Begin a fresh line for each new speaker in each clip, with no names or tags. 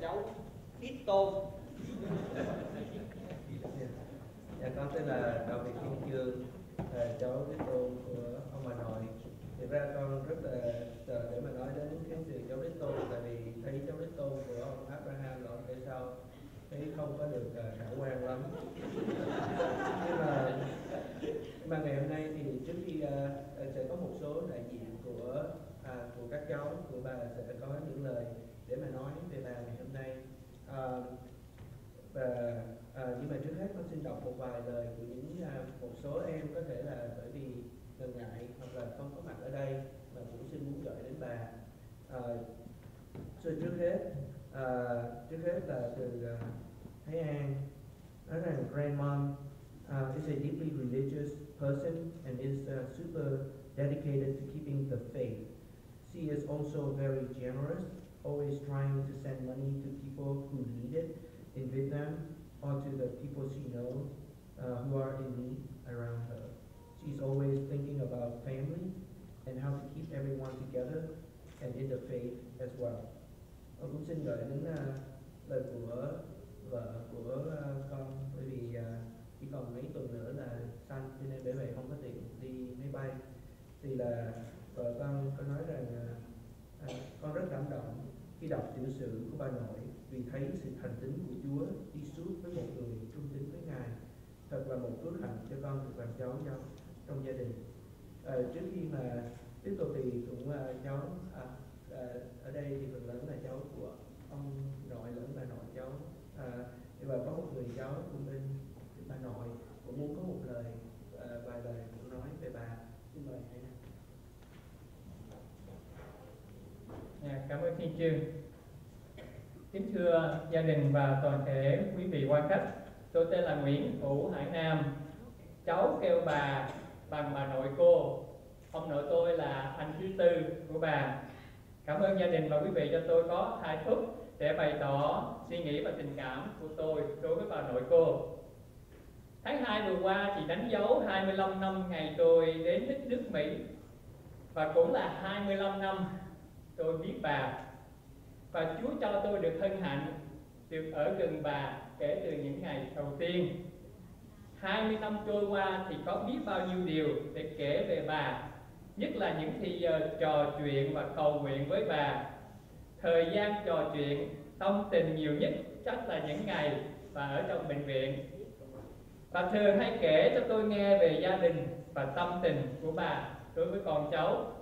cháu Đít Tôn.
Dạ, con tên là Đào Việt Kiên Chương, là cháu Đít Tôn của ông bà nội. Thực ra con rất là sợ để mà nói đến cái sự cháu Đít Tôn, tại vì thấy cháu Đít Tôn của ông Abraham là ông về sau thấy không có được khả quan lắm. nhưng mà ngày hôm nay thì trước khi sẽ có một số đại diện của các cháu của bà sẽ có những lời để mà nói về bà ngày hôm nay. Nhưng mà trước hết con xin đọc một vài lời của một số em có thể là bởi vì ngần ngại hoặc là không có mặt ở đây mà cũng xin muốn gửi đến bà. Trước hết là từ Thái An nói rằng grandmom is a deeply religious person and is super dedicated to keeping the faith. She is also very generous, always trying to send money to people who need it in Vietnam or to the people she knows who are in need around her. She's always thinking about family and how to keep everyone together and in the faith as well. Tôi cũng xin gửi đến lời của vợ của con, bởi vì chỉ còn mấy tuần nữa là sanh, cho nên bởi vậy không có tiền đi máy bay. Thì là vợ con có nói rằng con rất cảm động khi đọc tiểu sử của bà nội, vì thấy sự thành tín của Chúa đi suốt với một người trung tín với Ngài. Thật là một phước hạnh cho con được làm cháu trong gia đình. Trước khi mà tiếp tục thì cũng cháu ở đây thì phần lớn là cháu của ông nội lẫn bà nội cháu, và có một người cháu của bên bà nội cũng muốn có một lời vài lời cũng nói về bà. Xin mời hai em.
Cảm ơn Thiên Chương. Kính thưa gia đình và toàn thể quý vị quan khách, tôi tên là Nguyễn Hữu Hải Nam, cháu kêu bà bằng bà nội cô. Ông nội tôi là anh thứ tư của bà. Cảm ơn gia đình và quý vị cho tôi có 2 phút để bày tỏ suy nghĩ và tình cảm của tôi đối với bà nội cô. Tháng 2 vừa qua thì đánh dấu 25 năm ngày tôi đến đất nước Mỹ, và cũng là 25 năm tôi biết bà. Và Chúa cho tôi được hân hạnh được ở gần bà kể từ những ngày đầu tiên. 20 năm trôi qua thì có biết bao nhiêu điều để kể về bà, nhất là những thì giờ trò chuyện và cầu nguyện với bà. Thời gian trò chuyện tâm tình nhiều nhất chắc là những ngày bà ở trong bệnh viện. Bà thường hay kể cho tôi nghe về gia đình và tâm tình của bà đối với con cháu.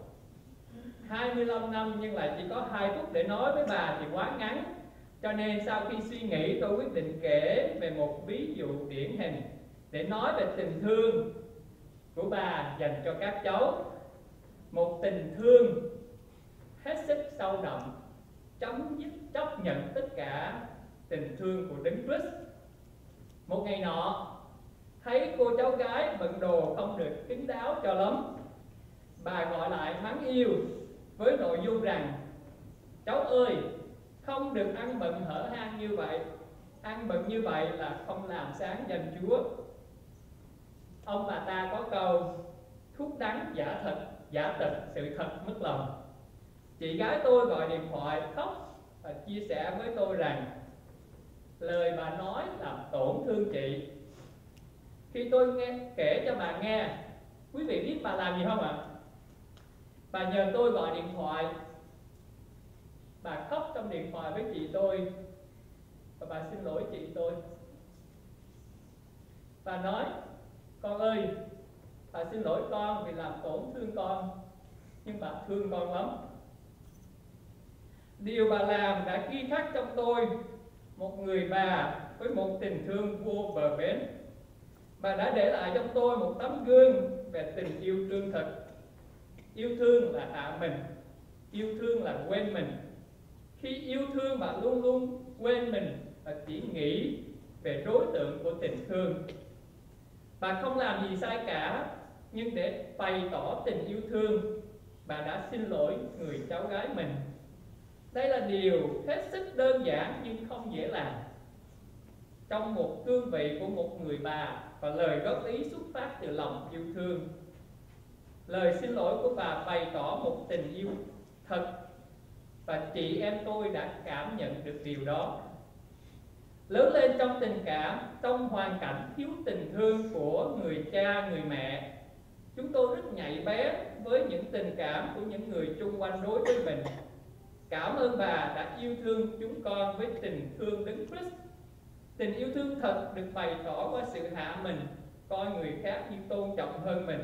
25 năm nhưng lại chỉ có 2 phút để nói với bà thì quá ngắn. Cho nên sau khi suy nghĩ, tôi quyết định kể về một ví dụ điển hình để nói về tình thương của bà dành cho các cháu. Một tình thương hết sức sâu đậm, chấm dứt chấp nhận tất cả tình thương của Đấng Christ. Một ngày nọ, thấy cô cháu gái bận đồ không được kín đáo cho lắm, bà gọi lại mắng yêu với nội dung rằng: cháu ơi, không được ăn bận hở hang như vậy, ăn bận như vậy là không làm sáng danh Chúa. Ông bà ta có câu thuốc đắng giả thật, giả tật sự thật mất lòng. Chị gái tôi gọi điện thoại khóc và chia sẻ với tôi rằng lời bà nói làm tổn thương chị. Khi tôi kể cho bà nghe, quý vị biết bà làm gì không ạ? Bà nhờ tôi gọi điện thoại. Bà khóc trong điện thoại với chị tôi và bà xin lỗi chị tôi. Bà nói: con ơi, bà xin lỗi con vì làm tổn thương con, nhưng bà thương con lắm. Điều bà làm đã ghi khắc trong tôi một người bà với một tình thương vô bờ bến. Bà đã để lại trong tôi một tấm gương về tình yêu thương thật. Yêu thương là hạ mình, yêu thương là quên mình. Khi yêu thương, bà luôn luôn quên mình và chỉ nghĩ về đối tượng của tình thương. Bà không làm gì sai cả, nhưng để bày tỏ tình yêu thương, bà đã xin lỗi người cháu gái mình. Đây là điều hết sức đơn giản nhưng không dễ làm. Trong một cương vị của một người bà, và lời góp ý xuất phát từ lòng yêu thương. Lời xin lỗi của bà bày tỏ một tình yêu thật và chị em tôi đã cảm nhận được điều đó. Lớn lên trong tình cảm, trong hoàn cảnh thiếu tình thương của người cha, người mẹ, chúng tôi rất nhạy bén với những tình cảm của những người chung quanh đối với mình. Cảm ơn bà đã yêu thương chúng con với tình thương Đấng Christ. Tình yêu thương thật được bày tỏ qua sự hạ mình, coi người khác như tôn trọng hơn mình.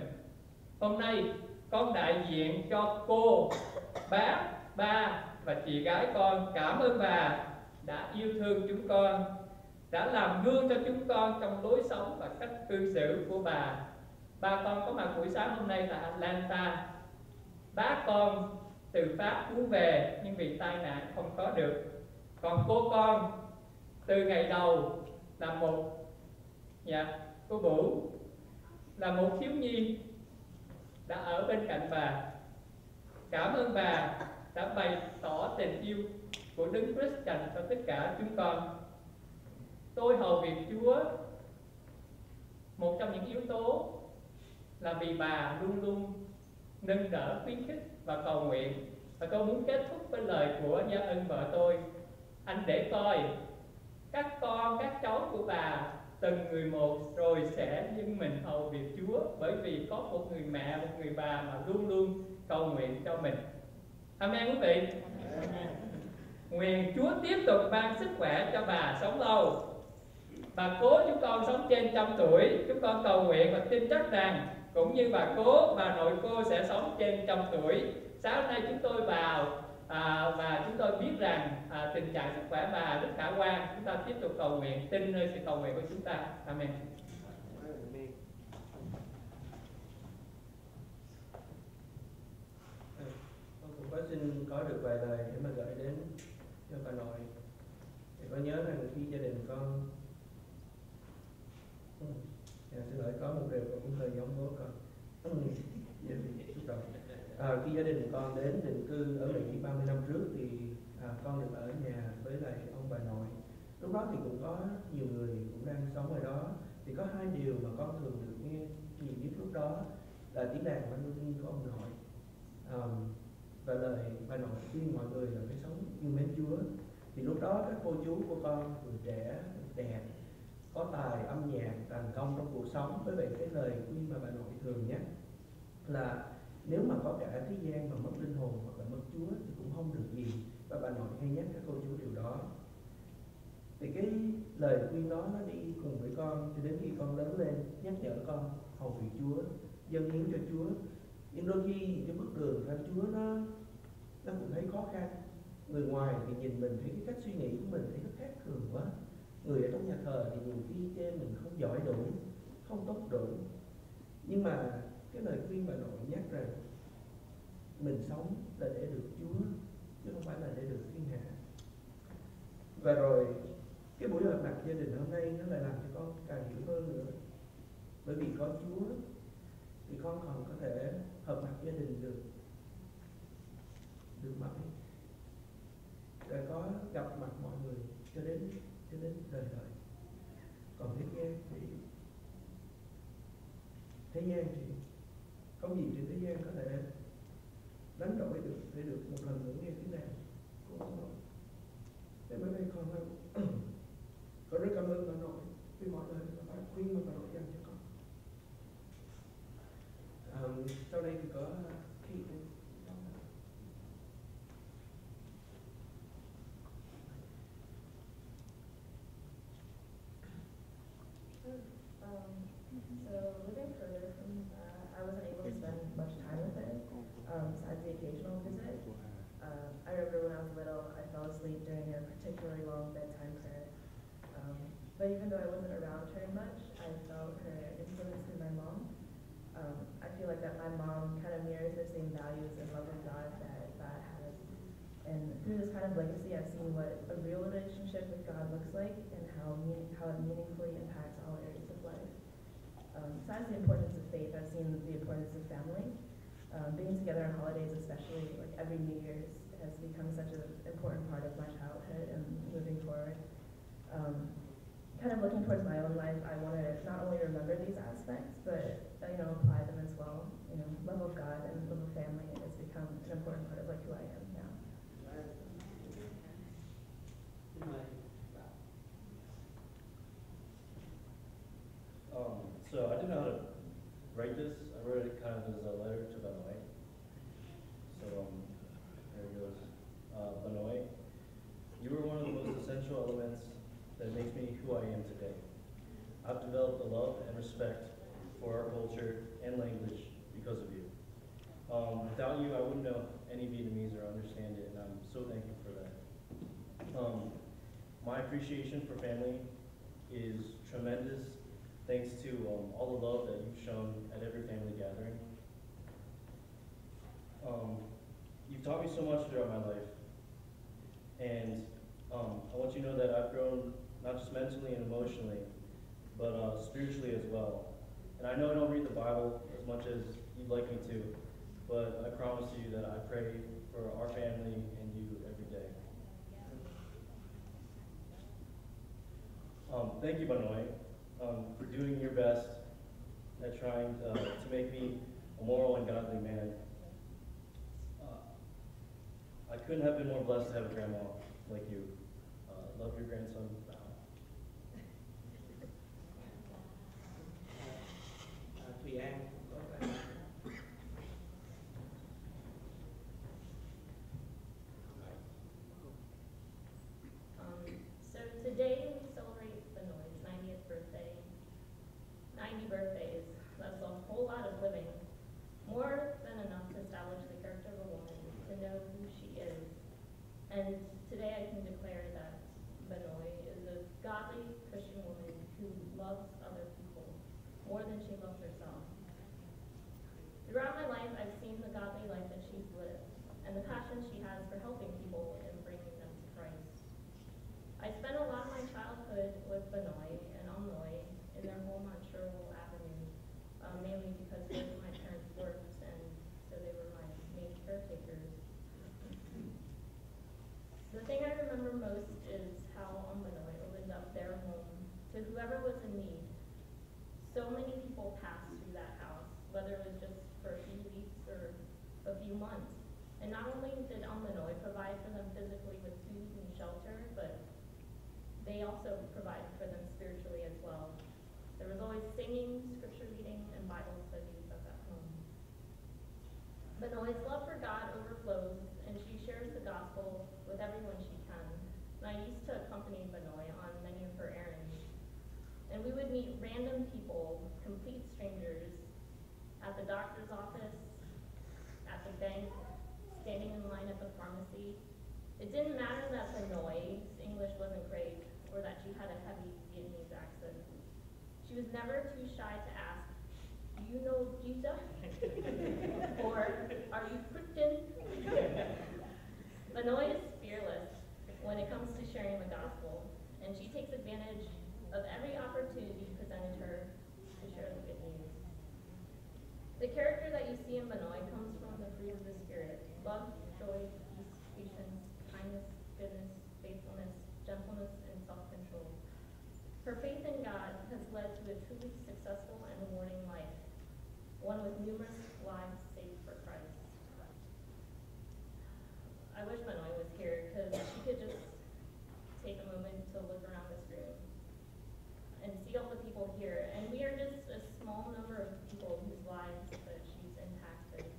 Hôm nay, con đại diện cho cô, bác, ba và chị gái con cảm ơn bà đã yêu thương chúng con, đã làm gương cho chúng con trong lối sống và cách cư xử của bà. Ba con có mặt buổi sáng hôm nay tại Atlanta. Bác con từ Pháp muốn về nhưng vì tai nạn không có được. Còn cô con từ ngày đầu là cô Vũ là một thiếu nhi đã ở bên cạnh bà. Cảm ơn bà đã bày tỏ tình yêu của Đấng Christ dành cho tất cả chúng con. Tôi hầu việc Chúa, một trong những yếu tố là vì bà luôn luôn nâng đỡ, khuyến khích và cầu nguyện. Và tôi muốn kết thúc với lời của Gia Ân vợ tôi. Anh để coi các con, các cháu của bà từng người một rồi sẽ dâng mình hầu việc Chúa, bởi vì có một người mẹ, một người bà mà luôn luôn cầu nguyện cho mình. Amen quý vị. Nguyện Chúa tiếp tục ban sức khỏe cho bà sống lâu. Bà cố chúng con sống trên 100 tuổi. Chúng con cầu nguyện và tin chắc rằng cũng như bà cố, bà nội cô sẽ sống trên 100 tuổi. Sáng nay chúng tôi vào và chúng tôi biết rằng tình trạng sức khỏe bà rất khả quan. Chúng ta tiếp tục cầu nguyện, tin nơi sự cầu nguyện của chúng ta. Amen.
Con cũng có xin có được vài lời để mà gửi đến cho bà nội. Thì có nhớ rằng khi gia đình con xin lỗi, có một điều cũng hơi giống bố con. Khi gia đình con đến định cư ở Mỹ 30 năm trước thì con được ở nhà với lại ông bà nội. Lúc đó thì cũng có nhiều người cũng đang sống ở đó. Thì có hai điều mà con thường được nghe nhiều nhất lúc đó là tiếng đàn văn minh của ông nội và lời bà nội khuyên mọi người là phải sống yêu mến Chúa. Thì lúc đó các cô chú của con vừa trẻ, đẹp, có tài âm nhạc, thành công trong cuộc sống. Với vậy cái lời khuyên mà bà nội thường nhắc là nếu mà có cả thế gian mà mất linh hồn hoặc là mất Chúa thì cũng không được gì. Và bà nội hay nhắc các cô chú điều đó. Thì cái lời khuyên đó nó đi cùng với con cho đến khi con lớn lên, nhắc nhở con hầu việc Chúa, dâng hiến cho Chúa. Nhưng đôi khi cái bước đường theo Chúa nó cũng thấy khó khăn. Người ngoài thì nhìn mình thấy cái cách suy nghĩ của mình thấy nó khác thường quá. Người ở trong nhà thờ thì nhiều khi chê mình không giỏi đủ, không tốt đủ. Nhưng mà cái lời khuyên bà nội nhắc rằng mình sống là để được Chúa, chứ không phải là để được thiên hạ. Và rồi cái buổi họp mặt gia đình hôm nay nó lại làm cho con càng hiểu hơn nữa. Bởi vì có Chúa thì con còn có thể họp mặt gia đình được mãi, để có gặp mặt mọi người cho đến đời đời. Còn thế gian thì không gì trên thế gian có thể đánh đổi được để được một lần nữa nghe tiếng đàn của bà nội. Thế bữa nay con rất cảm ơn bà nội vì mọi lời bà khuyên mà bà nội dành cho con. Sau đây thì có khi
So living further from I wasn't able to spend much time with it, besides the occasional visit. I remember when I was little, I fell asleep during a particularly long bedtime prayer. But even though I wasn't around very much, I felt her influence through my mom. I feel like that my mom kind of mirrors the same values and love of God that God has. And through this kind of legacy, I've seen what a real relationship with God looks like and how it meaningfully impacts all areas of life. Besides the importance of faith, I've seen the importance of family. Being together on holidays, especially like every New Year's, has become such an important part of my childhood and moving forward. Kind of looking towards my own life, I want to not only remember these aspects, but apply them as well. Love of God and love of family has become an important part of who I am now.
So I didn't know how to write this. I wrote it kind of as a letter to Benoit. So here it goes. Benoit, you were one of the most essential elements that makes me who I am today. I've developed a love and respect for our culture and language because of you. Without you, I wouldn't know any Vietnamese or understand it, and I'm so thankful for that. My appreciation for family is tremendous, thanks to all the love that you've shown at every family gathering. You've taught me so much throughout my life, and I want you to know that I've grown not just mentally and emotionally, but spiritually as well. And I know I don't read the Bible as much as you'd like me to, but I promise you that I pray for our family and you every day. Thank you, Benoit, for doing your best at trying to make me a moral and godly man. I couldn't have been more blessed to have a grandma like you. Love your grandson.
Thùy An có cái
So today we celebrate Benoit's 90th birthday. 90 birthdays, that's a whole lot of living. More than enough to establish the character of a woman, to know who she is. And today I can declare that Benoit is a godly Christian woman who loves other people more than she loves herself. Throughout my life, I've seen the godly life that she's lived and the passion she has for helping people and bringing them to Christ. I spent a lot of my childhood with Benoit and Amoy in their home on Sherwood Avenue, mainly because both of my parents worked, and so they were my main caretakers. The thing I remember most is how Benoit opened up their home to whoever was in need. So many people passed through that house, whether it was just for a few weeks or a few months. And not only did Benoit provide for them physically with food and shelter, but they also provided for them spiritually as well. There was always singing, scripture reading, and Bible studies at that home. Benoit's love for God overflows, and she shares the gospel with everyone she can. And I used to accompany Benoit on many of her errands. And we would meet random people, complete strangers, at the doctor's office, at the bank, standing in line at the pharmacy. It didn't matter that Benoit's English wasn't great or that she had a heavy Vietnamese accent. She was never too shy to ask, "Do you know Jesus?" or "Are you Christian?" Benoit is fearless when it comes to sharing the gospel, and she takes advantage of every opportunity presented her to share the good news. The character that you see in Benoit comes from the fruit of the Spirit: love, joy, peace, patience, kindness, goodness, faithfulness, gentleness, and self-control. Her faith in God has led to a truly successful and rewarding life, one with numerous lives saved for Christ. I wish Benoit was here because she could just take a moment to look around this room and see all the people here. And we are just a small number of people whose lives that she's impacted.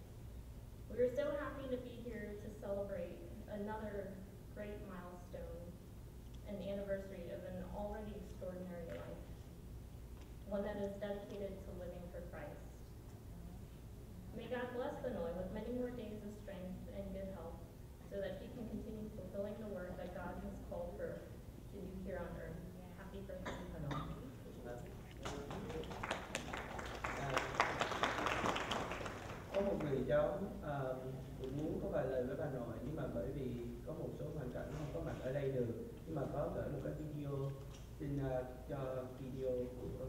We are so happy to be here to celebrate another great milestone, an anniversary of an already extraordinary life, one that is dedicated to living for Christ. May God bless Benoit with many more days of strength and good health, so that she can continue fulfilling the work that God has called her to do here on earth. Happy birthday, Benoit.
Có một người cháu cũng muốn có vài lời với bà nội, nhưng mà bởi vì có một số hoàn cảnh không có mặt ở đây được, nhưng mà có gửi một cái video, xin cho video của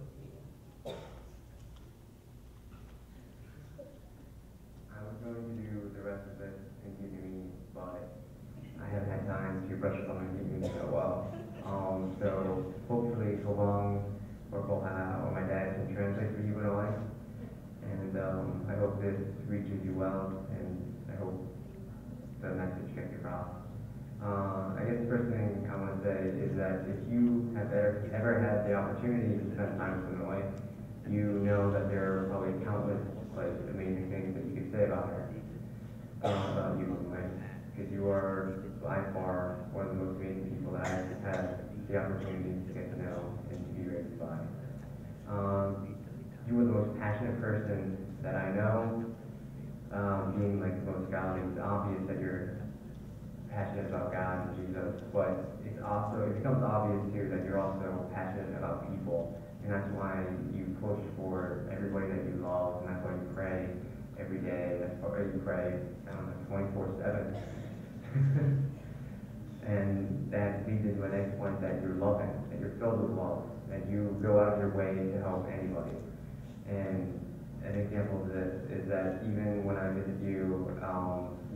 I was going to do the rest of it in Vietnamese, but I haven't had time to brush up on my Vietnamese so well. So hopefully Hobong or Boha or my dad can translate for you and I hope this reaches you well, and I hope the message gets across. I guess the first thing I want to say is that if you have ever had the opportunity to spend time with Illinois, you know that there are probably countless like amazing things that you could say about her, about you, right? Because you are by far one of the most amazing people that I've had the opportunity to get to know and to be raised by. You were the most passionate person that I know. Being like the most godly, it's obvious that you're passionate about God and Jesus, but it becomes obvious too that you're also passionate about people, and that's why you push for everybody that you love, and that's why you pray every day. That's why you pray 24/7. And that leads into the next point, that you're loving, that you're filled with love, that you go out of your way to help anybody. And an example of this is that even when I visit you,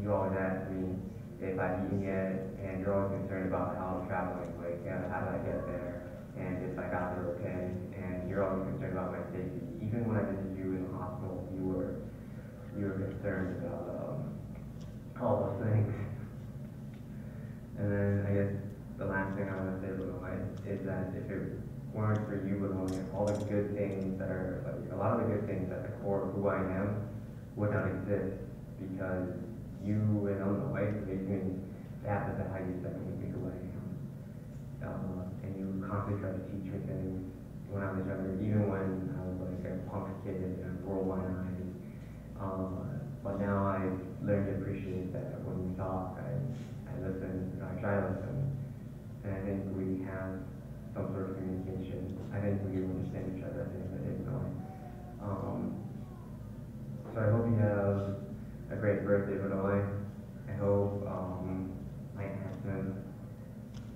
you always ask me if I've eaten yet, and you're always concerned about how I'm traveling, like how did I get there, and if I got there okay, and you're always concerned about my safety. Even when I visit you in the hospital, you were concerned about all those things. And then I guess the last thing I want to say, is that if it weren't for you, all the good things that are, like a lot of the good things at the core of who I am would not exist, because you and Illinois make me that the values that make me who I am. And you constantly try to teach me things when I was younger, even when I was like a punk kid and roll my eyes. But now I learned to appreciate that when we talk, I listen, I try to listen, and I think we have some sort of communication. I think we understand each other at the end of the day. So I hope you have a great birthday, Illinois. I hope my accent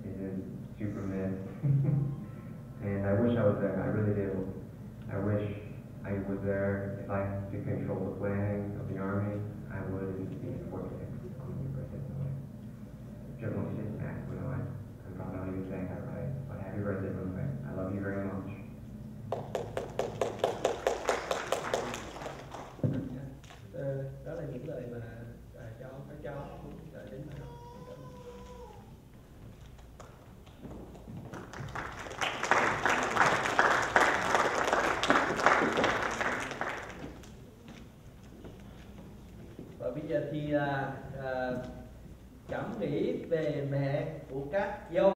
isn't super missed. And I wish I was there. I really do. I wish I was there. If I could control the planning of the Army, I would be in Fort Dix on your birthday, Illinois. General State Max, Illinois. I'm probably not even saying that right, but happy birthday, Illinois. I love you very much.
Đó là những lời mà cho các cháu gửi đến bà nội. Và bây giờ thì cảm nghĩ về mẹ của các dâu.